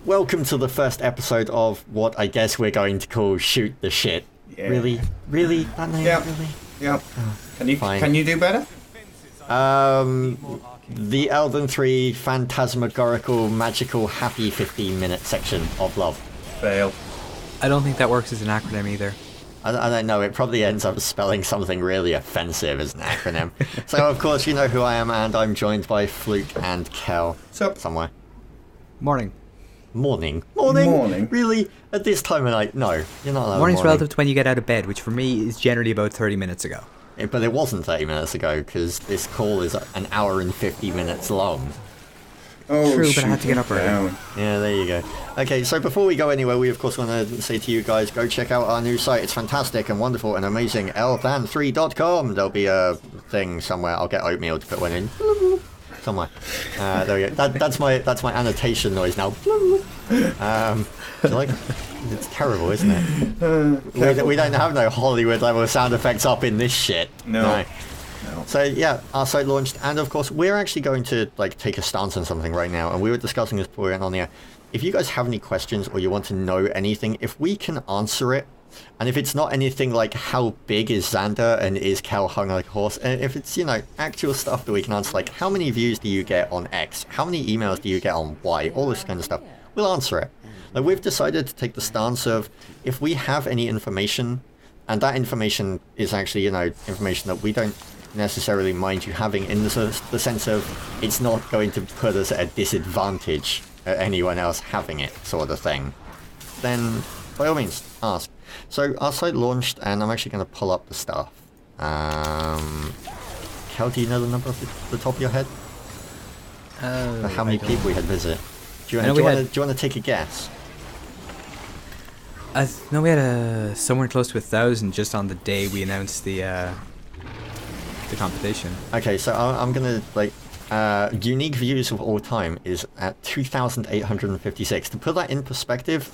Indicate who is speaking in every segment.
Speaker 1: welcome to the first episode of what I guess we're going to call Shoot the Shit.
Speaker 2: Yeah.
Speaker 1: Really? Really? That name?
Speaker 2: Yep.
Speaker 1: Really?
Speaker 2: Yep.
Speaker 1: Fine.
Speaker 2: Can you do better?
Speaker 1: The Elden 3 phantasmagorical, magical, happy 15-minute section of love.
Speaker 2: Fail.
Speaker 3: I don't think that works as an acronym either.
Speaker 1: I don't know, it probably ends up spelling something really offensive as an acronym. So, of course, you know who I am, and I'm joined by Fluke and Kel.
Speaker 2: What's up?
Speaker 1: Somewhere.
Speaker 3: Morning.
Speaker 1: Morning?
Speaker 2: Morning.
Speaker 1: Really? At this time of night? No, you're not allowed
Speaker 3: Morning's
Speaker 1: morning.
Speaker 3: relative to when you get out of bed, which for me is generally about 30 minutes ago.
Speaker 1: But it wasn't 30 minutes ago, because this call is an hour and 50 minutes long.
Speaker 2: Oh,
Speaker 3: True, but I had to get up early.
Speaker 2: down.
Speaker 1: Yeah, there you go. Okay, so before we go anywhere, we of course want to say to you guys, go check out our new site. It's fantastic and wonderful and amazing. elthan3.com. There'll be a thing somewhere. I'll get oatmeal to put one in. Somewhere. There we go. That's my annotation noise now. Like, it's terrible, isn't it? We don't have no Hollywood level sound effects up in this shit.
Speaker 2: No.
Speaker 1: So yeah, our site launched, and of course we're actually going to take a stance on something right now, and we were discussing this before we went on the air. If you guys have any questions or you want to know anything, if we can answer it, and if it's not anything like how big is Xander and is Kel hung like a horse, and if it's, actual stuff that we can answer, like how many views do you get on X, how many emails do you get on Y, all this kind of stuff, we'll answer it. Like, we've decided to take the stance of, if we have any information, and that information is actually, information that we don't necessarily mind you having, in the sense of it's not going to put us at a disadvantage at anyone else having it, sort of thing, then by all means ask. So our site launched, and I'm actually going to pull up the stuff. Kel, do you know the number off the top of your head? How many people we had visit? Do you want to take a guess?
Speaker 3: No, we had somewhere close to 1,000 just on the day we announced the competition. Okay,
Speaker 1: so I'm gonna unique views of all time is at 2,856. To put that in perspective,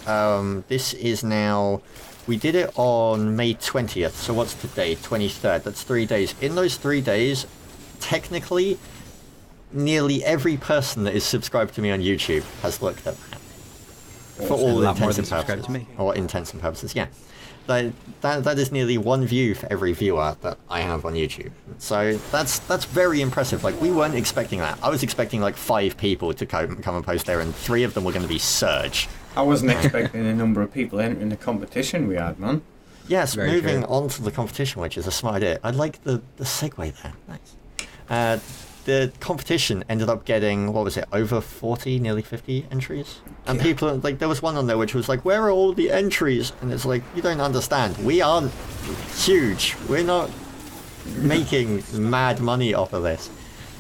Speaker 1: this is now, we did it on May 20th. So what's today? 23rd. That's 3 days. In those 3 days, technically, nearly every person that is subscribed to me on YouTube has looked at that. For all intents and purposes. Or intents and purposes, yeah. That is nearly one view for every viewer that I have on YouTube. So that's very impressive. Like, we weren't expecting that. I was expecting 5 people to come and post there, and 3 of them were going to be Surge.
Speaker 2: I wasn't expecting the number of people entering the competition we had, man.
Speaker 1: Yes, very moving true. On to the competition, which is a smart idea. I like the segue there. Nice. The competition ended up getting, what was it, over 40, nearly 50 entries? And people, there was one on there which was like, where are all the entries? And it's like, you don't understand. We aren't huge. We're not making mad money off of this.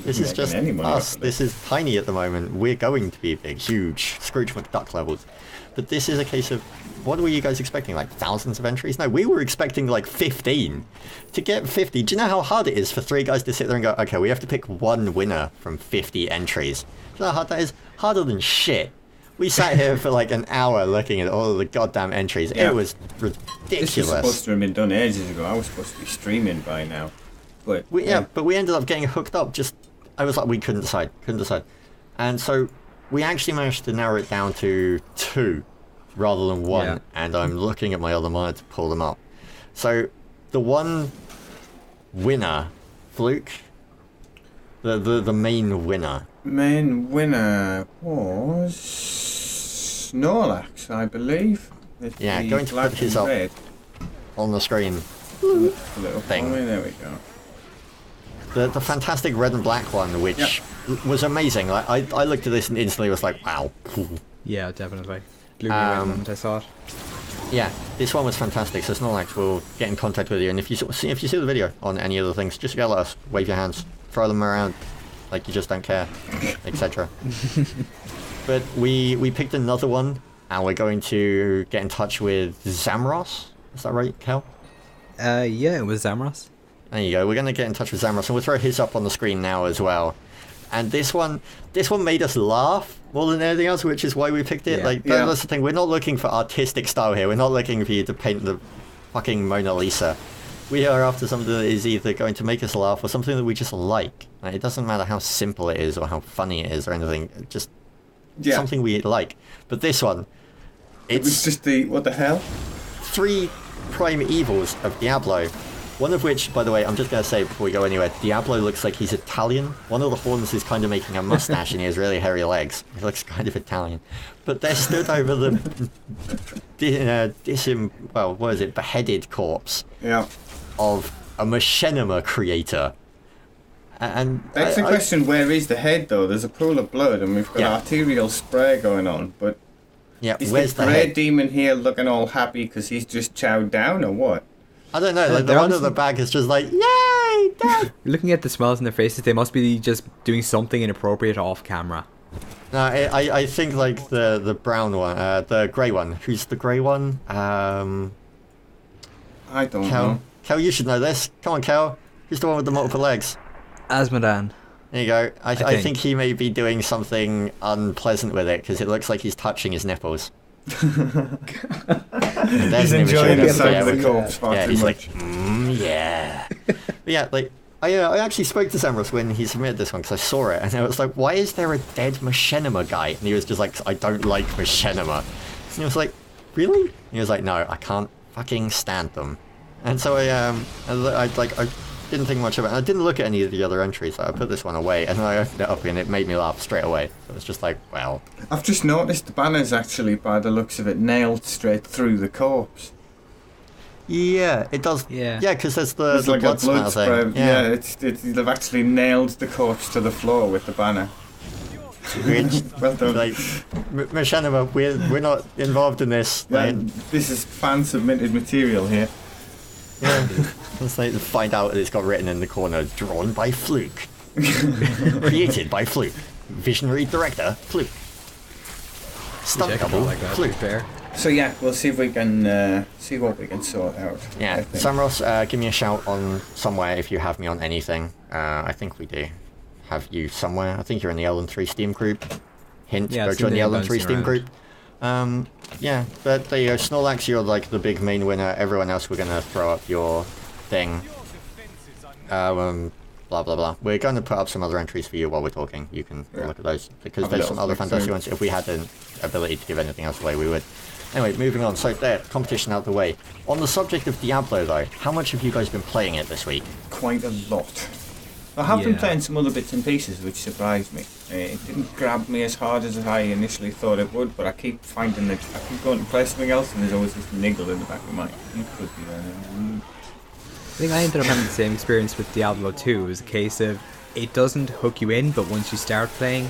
Speaker 1: This is just us. This is tiny at the moment. We're going to be big, huge, Scrooge McDuck levels. But this is a case of, what were you guys expecting? Thousands of entries? No, we were expecting 15. To get 50, do you know how hard it is for 3 guys to sit there and go, okay, we have to pick one winner from 50 entries? Do you know how hard that is? Harder than shit. We sat here for an hour looking at all of the goddamn entries. Yeah. It was ridiculous.
Speaker 2: This was supposed to have been done ages ago. I was supposed to be streaming by now. But
Speaker 1: but we ended up getting hooked up. I was like, we couldn't decide. And so we actually managed to narrow it down to 2 rather than 1, and I'm looking at my other monitor to pull them up. So the one winner, Fluke, the main winner.
Speaker 2: Main winner was Snorlax, I believe.
Speaker 1: Going to put his up on the screen.
Speaker 2: Little thing. There we go.
Speaker 1: The fantastic red and black one, which was amazing. I looked at this and instantly was like, wow, cool.
Speaker 3: Yeah, definitely. Blew me away the moment I saw it.
Speaker 1: Yeah, this one was fantastic. So Snorlax will get in contact with you, and if you see the video on any of the things, just yell at us, wave your hands, throw them around like you just don't care, etc. But we picked another one, and we're going to get in touch with Zamros. Is that right, Kel?
Speaker 3: Yeah, it was Zamros.
Speaker 1: There you go. We're going to get in touch with Zamros, and we'll throw his up on the screen now as well. And this one made us laugh more than anything else, which is why we picked it. That's the thing. We're not looking for artistic style here. We're not looking for you to paint the fucking Mona Lisa. We are after something that is either going to make us laugh or something that we just like. It doesn't matter how simple it is or how funny it is or anything. Just something we like. But this one,
Speaker 2: It was
Speaker 1: it's
Speaker 2: just the... What the hell?
Speaker 1: 3 prime evils of Diablo. One of which, by the way, I'm just going to say before we go anywhere, Diablo looks like he's Italian. One of the horns is kind of making a mustache and he has really hairy legs. He looks kind of Italian. But they're stood over the beheaded corpse
Speaker 2: Yeah.
Speaker 1: of a machinima creator. And
Speaker 2: That's the question, where is the head, though? There's a pool of blood and we've got arterial spray going on, but...
Speaker 1: Yeah,
Speaker 2: Is
Speaker 1: where's
Speaker 2: the
Speaker 1: the
Speaker 2: grey
Speaker 1: head?
Speaker 2: demon here looking all happy because he's just chowed down, or what?
Speaker 1: I don't know, like the one at the back is just like, yay, death!
Speaker 3: Looking at the smiles on their faces, they must be just doing something inappropriate off camera.
Speaker 1: No, I think like the brown one, the grey one. Who's the grey one?
Speaker 2: I don't
Speaker 1: Kel.
Speaker 2: know.
Speaker 1: Kel, you should know this. Come on, Kel. Who's the one with the multiple legs?
Speaker 3: Asmodan.
Speaker 1: There you go. I
Speaker 3: think.
Speaker 1: think he may be doing something unpleasant with it because it looks like he's touching his nipples.
Speaker 2: He's enjoying the sight of the corpse far
Speaker 1: Yeah,
Speaker 2: too
Speaker 1: he's
Speaker 2: much.
Speaker 1: like, yeah. But yeah, like, I actually spoke to Samros when he submitted this one because I saw it and I was like, why is there a dead machinima guy? And he was just like, I don't like machinima. And he was like, really? And he was like, no, I can't fucking stand them. And so I didn't think much of it. I didn't look at any of the other entries. I put this one away and I opened it up and it made me laugh straight away. So it was just like, well.
Speaker 2: I've just noticed the banner's actually, by the looks of it, nailed straight through the corpse.
Speaker 1: Yeah, it does.
Speaker 3: Yeah.
Speaker 1: Yeah, because there's the
Speaker 2: It's like a
Speaker 1: blood
Speaker 2: blood
Speaker 1: splatter
Speaker 2: spray.
Speaker 1: thing.
Speaker 2: Yeah, they've actually nailed the corpse to the floor with the banner.
Speaker 1: Which,
Speaker 2: Well done.
Speaker 1: like, Machinima, we're not involved in this.
Speaker 2: Yeah,
Speaker 1: Like,
Speaker 2: this is fan-submitted material here.
Speaker 1: yeah. It's like find out that it's got written in the corner, drawn by Fluke, created by Fluke, visionary director Fluke, stunt double
Speaker 3: Like that, to be
Speaker 1: Fluke.
Speaker 3: fair.
Speaker 2: So yeah, we'll see if we can see what we can sort out.
Speaker 1: Yeah,
Speaker 2: I think.
Speaker 1: Samros, give me a shout on somewhere if you have me on anything. I think we do have you somewhere. I think you're in the LN3 Steam group. Hint,
Speaker 3: Yeah,
Speaker 1: go
Speaker 3: it's
Speaker 1: join
Speaker 3: in
Speaker 1: the
Speaker 3: there,
Speaker 1: LN3
Speaker 3: bouncing
Speaker 1: Steam
Speaker 3: around.
Speaker 1: group. Yeah, but there you go. Snorlax, you're like the big main winner. Everyone else, we're gonna throw up your thing. Blah blah blah. We're going to put up some other entries for you while we're talking. You can look at those because
Speaker 2: Have a
Speaker 1: there's some
Speaker 2: little
Speaker 1: other
Speaker 2: flick
Speaker 1: fantastic
Speaker 2: through.
Speaker 1: ones. If we had an ability to give anything else away, we would. Anyway, moving on. So there, competition out the way. On the subject of Diablo, though, how much have you guys been playing it this week?
Speaker 2: Quite a lot. I have been
Speaker 3: Yeah.
Speaker 2: playing some other bits and pieces which surprised me. It didn't grab me as hard as I initially thought it would, but I keep finding that I keep going to play something else and there's always this niggle in the back of my mind. It could be there.
Speaker 3: I think I ended up having the same experience with Diablo 2. It was a case of it doesn't hook you in, but once you start playing,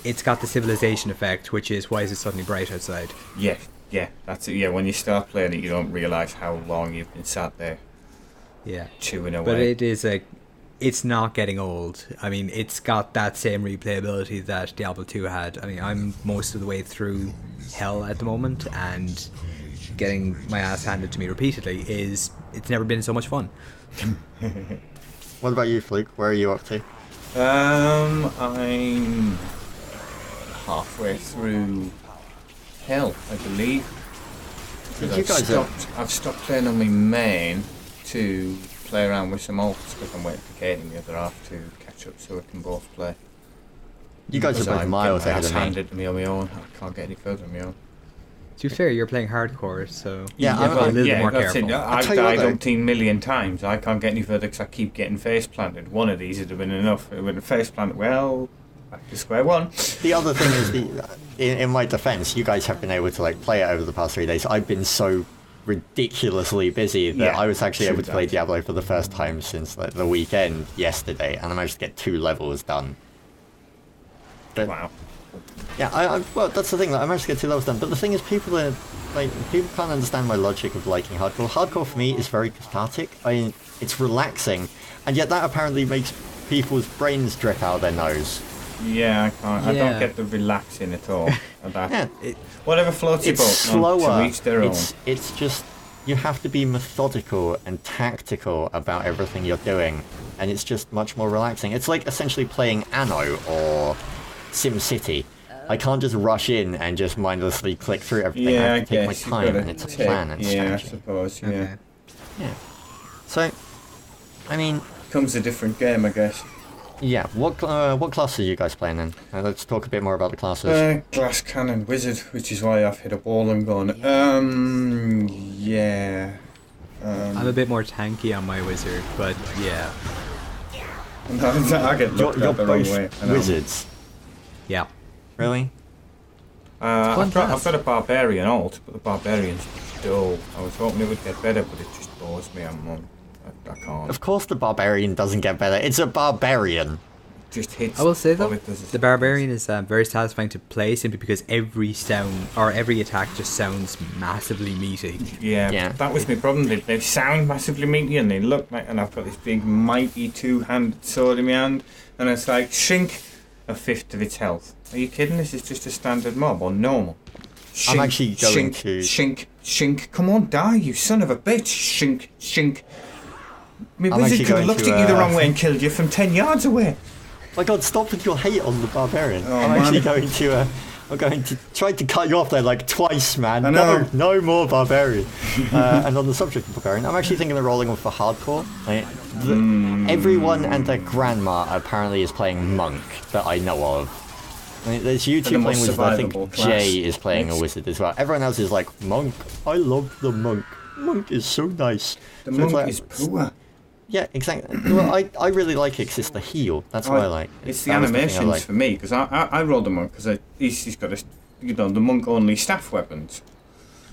Speaker 3: it's got the civilization effect, which is why is it suddenly bright outside?
Speaker 2: Yeah, that's it. Yeah, when you start playing it, you don't realise how long you've been sat there
Speaker 3: Yeah.
Speaker 2: chewing away.
Speaker 3: But it's not getting old. I mean, it's got that same replayability that Diablo 2 had. I mean, I'm most of the way through Hell at the moment, and getting my ass handed to me repeatedly it's never been so much fun.
Speaker 1: What about you, Fluke? Where are you up to?
Speaker 2: I'm halfway through Hell, I believe.
Speaker 1: You guys are...
Speaker 2: I've stopped playing on my main to play around with some alts because I'm waiting for Kate and the other half to catch up so we can both play.
Speaker 1: You guys
Speaker 2: Because
Speaker 1: are both
Speaker 2: I'm
Speaker 1: miles
Speaker 2: getting my
Speaker 1: ahead
Speaker 2: ass
Speaker 1: of me.
Speaker 2: handed to me on my own. I can't get any further on my own.
Speaker 3: To be fair, you're playing hardcore, so
Speaker 1: Yeah,
Speaker 3: you have to be a little bit more
Speaker 2: that's
Speaker 3: careful.
Speaker 2: it.
Speaker 1: I'll
Speaker 2: I've
Speaker 1: tell you what,
Speaker 2: died
Speaker 1: though.
Speaker 2: umpteen million times. I can't get any further because I keep getting face planted. One of these would have been enough. With a face plant, well, back to square one.
Speaker 1: The other thing is, in my defense, you guys have been able to like play it over the past 3 days. I've been so ridiculously busy that
Speaker 2: Yeah,
Speaker 1: I was actually
Speaker 2: true
Speaker 1: able to play
Speaker 2: that.
Speaker 1: Diablo for the first time since like, the weekend yesterday, and I managed to get 2 levels done. But,
Speaker 2: Wow.
Speaker 1: yeah, well, that's the thing. Like, I managed to get 2 levels done. But the thing is, people can't understand my logic of liking hardcore. Hardcore for me is very cathartic. I mean, it's relaxing, and yet that apparently makes people's brains drip out their nose.
Speaker 2: Yeah, I can't. I don't
Speaker 3: Yeah.
Speaker 2: get the relaxing at all. And that,
Speaker 1: Yeah,
Speaker 2: whatever floats your
Speaker 1: it's
Speaker 2: boat,
Speaker 1: slower.
Speaker 2: to each their own.
Speaker 1: It's just you have to be methodical and tactical about everything you're doing, and it's just much more relaxing. It's like essentially playing Anno or SimCity. I can't just rush in and just mindlessly click through everything.
Speaker 2: Yeah,
Speaker 1: I
Speaker 2: I
Speaker 1: have to take my
Speaker 2: guess you've
Speaker 1: time,
Speaker 2: gotta
Speaker 1: and it's a
Speaker 2: take-
Speaker 1: plan and
Speaker 2: yeah, I
Speaker 1: strategy.
Speaker 2: suppose. Yeah,
Speaker 3: Okay.
Speaker 1: Yeah. So, I mean,
Speaker 2: becomes a different game, I guess.
Speaker 1: Yeah, what classes are you guys playing then? Let's talk a bit more about the classes.
Speaker 2: Glass Cannon Wizard, which is why I've hit a wall and gone, yeah.
Speaker 3: I'm a bit more tanky on my wizard, but yeah.
Speaker 2: I get looked
Speaker 1: You're
Speaker 2: at the wrong
Speaker 1: both
Speaker 2: way.
Speaker 1: wizards.
Speaker 3: Yeah.
Speaker 1: Really?
Speaker 2: I've got a Barbarian alt, but the Barbarian's dull. I was hoping it would get better, but it just bores me. I can't.
Speaker 1: Of course the Barbarian doesn't get better. It's a Barbarian.
Speaker 2: Just hits.
Speaker 3: I will say though,
Speaker 2: all it does is
Speaker 3: the Barbarian is very satisfying to play simply because every sound or every attack just sounds massively meaty.
Speaker 2: Yeah. That was my problem. They sound massively meaty and they look like, and I've got this big mighty two-handed sword in my hand, and it's like shrink a fifth of its health. Are you kidding? This is just a standard mob or normal. Shink,
Speaker 1: I'm actually going to
Speaker 2: shink. Come on, die, you son of a bitch. Shink. My
Speaker 1: I'm
Speaker 2: wizard
Speaker 1: actually
Speaker 2: could have
Speaker 1: going
Speaker 2: looked
Speaker 1: to,
Speaker 2: at you the wrong way and killed you from 10 yards away.
Speaker 1: My God, stop with your hate on the Barbarian.
Speaker 2: Oh,
Speaker 1: I'm
Speaker 2: man.
Speaker 1: actually going to try to cut you off there like twice, man.
Speaker 2: I know.
Speaker 1: No more Barbarian. And on the subject of Barbarian, I'm actually thinking of rolling off for hardcore. Everyone and their grandma apparently is playing Monk that I know of. I mean, there's you two playing Wizard. I think Jay is playing a Wizard as well. Everyone else is like, Monk. I love the Monk. Monk is so nice.
Speaker 2: The
Speaker 1: So
Speaker 2: monk
Speaker 1: like,
Speaker 2: is poor.
Speaker 1: yeah, exactly. Well, I really like it because it's the heal. That's what I like.
Speaker 2: It's the
Speaker 1: That was thing I
Speaker 2: animations
Speaker 1: liked.
Speaker 2: for me, because I rolled the monk because he's got the monk only staff weapons.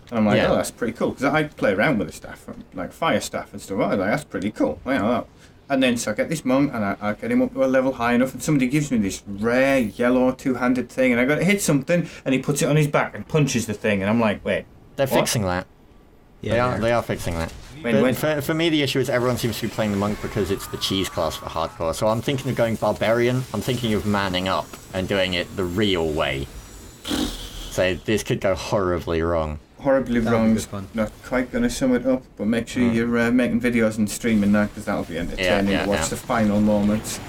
Speaker 2: And I'm like,
Speaker 1: Yeah.
Speaker 2: oh, that's pretty cool, because I play around with the staff, like fire staff and stuff. I'm like, that's pretty cool. And then so I get this monk and I get him up to a level high enough, and somebody gives me this rare yellow two-handed thing, and I got to hit something, and he puts it on his back and punches the thing, and I'm like, wait.
Speaker 1: They're
Speaker 2: what?
Speaker 1: fixing that. They are fixing that. But for me, the issue is everyone seems to be playing the monk because it's the cheese class for hardcore. So I'm thinking of going barbarian. I'm thinking of manning up and doing it the real way. So this could go horribly wrong.
Speaker 2: Horribly
Speaker 3: That'll be
Speaker 2: wrong.
Speaker 3: good fun.
Speaker 2: Not quite going to sum it up, but make sure you're making videos and streaming that, because that'll be entertaining to watch the final moments.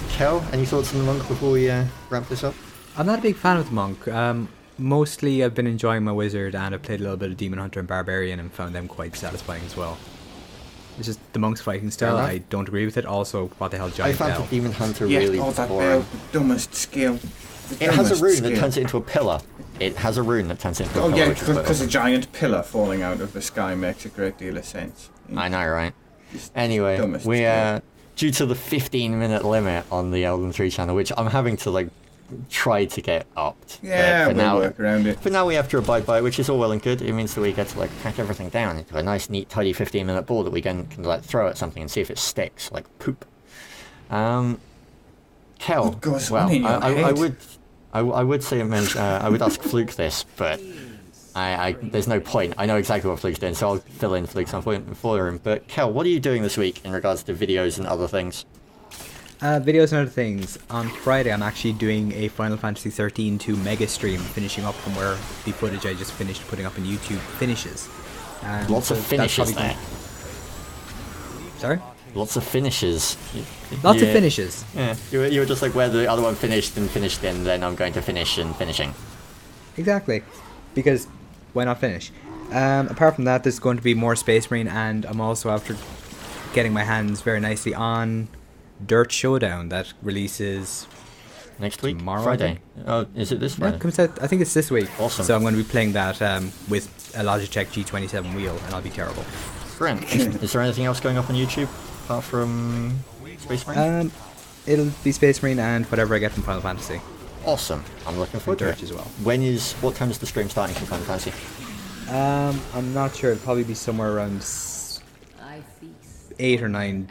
Speaker 1: Kel, any thoughts on the monk before we wrap this up?
Speaker 3: I'm not a big fan of the monk. Mostly I've been enjoying my wizard, and I've played a little bit of Demon Hunter and Barbarian and found them quite satisfying as well. It's just the monk's fighting style, I don't agree with it. Also, what the hell,
Speaker 1: I
Speaker 3: Giant
Speaker 1: found
Speaker 3: Bell.
Speaker 1: the Demon Hunter
Speaker 2: Yeah,
Speaker 1: really
Speaker 2: that
Speaker 1: boring.
Speaker 2: bell, the dumbest skill.
Speaker 1: It has a rune that turns it into a pillar. It has a rune that turns it into a
Speaker 2: Oh
Speaker 1: pillar.
Speaker 2: yeah,
Speaker 1: which is quite
Speaker 2: because a
Speaker 1: awesome.
Speaker 2: giant pillar falling out of the sky makes a great deal of sense.
Speaker 1: I know, right?
Speaker 2: Just
Speaker 1: Anyway,
Speaker 2: dumbest
Speaker 1: we
Speaker 2: skill.
Speaker 1: due to the 15-minute limit on the Elden 3 channel, which I'm having to try to get upped.
Speaker 2: Yeah,
Speaker 1: But
Speaker 2: we'll work around it.
Speaker 1: For now, we have to abide by it, which is all well and good. It means that we get to pack everything down into a nice, neat, tidy 15-minute ball that we can throw at something and see if it sticks, like poop. Kel,
Speaker 2: What goes
Speaker 1: well,
Speaker 2: on in your head?
Speaker 1: I would say I would ask Fluke this, but there's no point. I know exactly what Fluke's doing, so I'll fill in Fluke some point for him. But Kel, what are you doing this week in regards to videos and other things?
Speaker 3: Videos and other things. On Friday, I'm actually doing a Final Fantasy 13 2 mega stream, finishing up from where the footage I just finished putting up on YouTube finishes.
Speaker 1: Lots of
Speaker 3: that's
Speaker 1: finishes
Speaker 3: probably
Speaker 1: there.
Speaker 3: Sorry?
Speaker 1: Lots of finishes.
Speaker 3: Lots of finishes.
Speaker 1: Yeah, you were just like where the other one finished and finished in, then I'm going to finish and finishing.
Speaker 3: Exactly. Because why not finish? Apart from that, there's going to be more Space Marine, and I'm also after getting my hands very nicely on Dirt Showdown that releases
Speaker 1: Next week?
Speaker 3: tomorrow, I
Speaker 1: Friday.
Speaker 3: think.
Speaker 1: Oh, is it this
Speaker 3: Yeah,
Speaker 1: Friday?
Speaker 3: it comes out, I think it's this week.
Speaker 1: Awesome.
Speaker 3: So I'm going to be playing that with a Logitech G27 wheel, and I'll be terrible.
Speaker 1: Brilliant. Is there anything else going up on YouTube apart from Space Marine?
Speaker 3: It'll be Space Marine and whatever I get from Final Fantasy.
Speaker 1: Awesome. I'm looking forward to
Speaker 3: Dirt
Speaker 1: it
Speaker 3: as well.
Speaker 1: What time is the stream starting for Final Fantasy?
Speaker 3: I'm not sure. It'll probably be somewhere around 8 or 9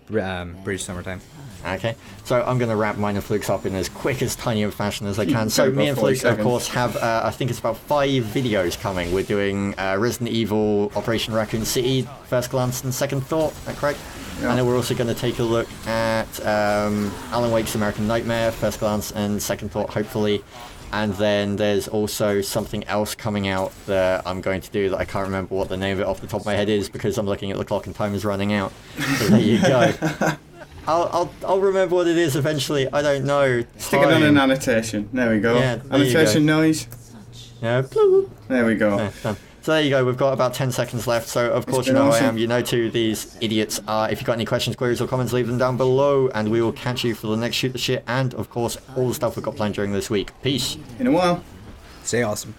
Speaker 3: British summertime.
Speaker 1: Okay, so I'm going to wrap mine and Fluke's up in as quick as tiny a fashion as I can. So
Speaker 2: About
Speaker 1: me and
Speaker 2: 40
Speaker 1: Fluke, of
Speaker 2: seconds.
Speaker 1: course, have, I think it's about 5 videos coming. We're doing Resident Evil, Operation Raccoon City, First Glance and Second Thought, is that correct?
Speaker 2: Yeah.
Speaker 1: And then we're also going to take a look at Alan Wake's American Nightmare, First Glance and Second Thought, hopefully. And then there's also something else coming out that I'm going to do that I can't remember what the name of it off the top of my head is because I'm looking at the clock and time is running out. So there you go. I'll remember what it is eventually. I don't know.
Speaker 2: Stick it on an annotation. There we go.
Speaker 1: Yeah, there you
Speaker 2: annotation
Speaker 1: go.
Speaker 2: noise.
Speaker 1: Yeah. bloop.
Speaker 2: There we go.
Speaker 1: Yeah, done. So there you go, we've got about 10 seconds left, so of course you know who I am, you know who these idiots are. If you've got any questions, queries or comments, leave them down below, and we will catch you for the next Shoot the Shit, and of course all the stuff we've got planned during this week. Peace.
Speaker 2: In a while.
Speaker 3: Stay awesome.